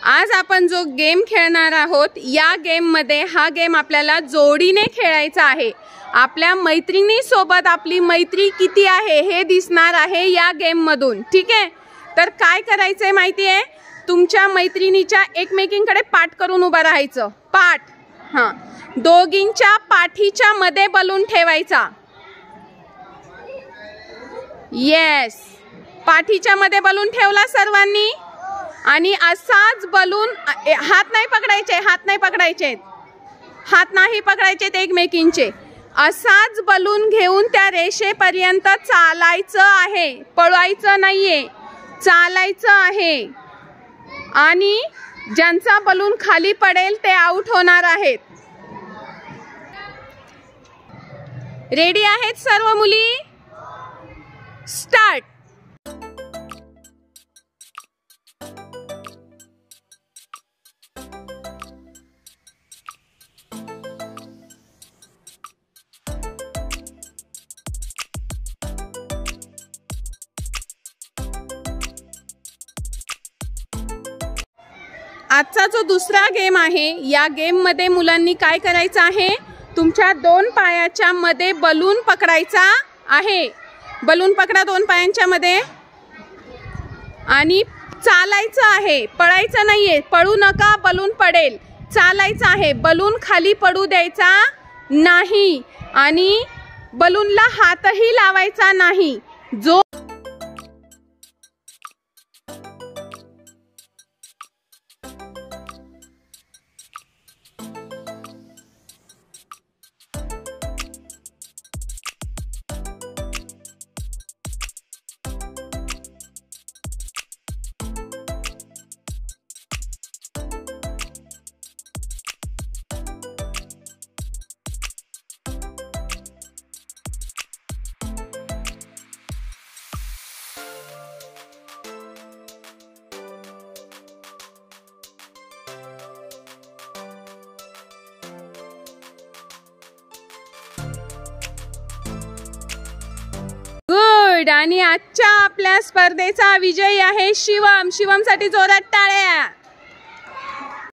आज आपण जो गेम खेळणार आहोत या गेम मध्ये हा गेम आपल्याला जोडीने खेळायचा आहे। आपल्या मैत्रिणी सोबत आपली मैत्री किती आहे हे दिसणार आहे या गेम मधून। ठीक आहे, तर काय करायचंय माहिती आहे, तुमच्या मैत्रिणीच्या एकमेकींकडे पाठ करून उभा राहायचं। पाठ, हां, दोघींच्या पाठीच्या मध्ये बलून ठेवायचा। येस, पाठीच्या मध्ये बलून ठेवला सर्वांनी आणि असाच बलून, हात नाही पकडायचे, हात नाही पकडायचे, हात नाही पकडायचे एकमेकींचे। असाच बलून घेऊन त्या रेषेपर्यंत चालायचं आहे, पळवायचं नाहीये, चालायचं आहे। आणि ज्यांचा बलून खाली पडेल ते आउट होणार आहेत। रेडी आहेत सर्व मुली? स्टार्ट। आजचा जो दुसरा गेम आहे या गेम मध्ये मुलांनी काय करायचं आहे, तुमच्या दोन पायाच्या मध्ये बलून पकडायचा आहे। बलून पकडा दोन पायांच्या मध्ये आणि चालायचं आहे, पळायचं नाहीये, पळू नका, बलून पडेल। चालायचं आहे, बलून खाली पडू द्यायचा नाही आणि बलूनला हातही लावायचा नाही। जो गुड। आणि आजच्या आपल्या स्पर्धेचा विजयी आहे शिवम। शिवमसाठी जोरात टाळ्या।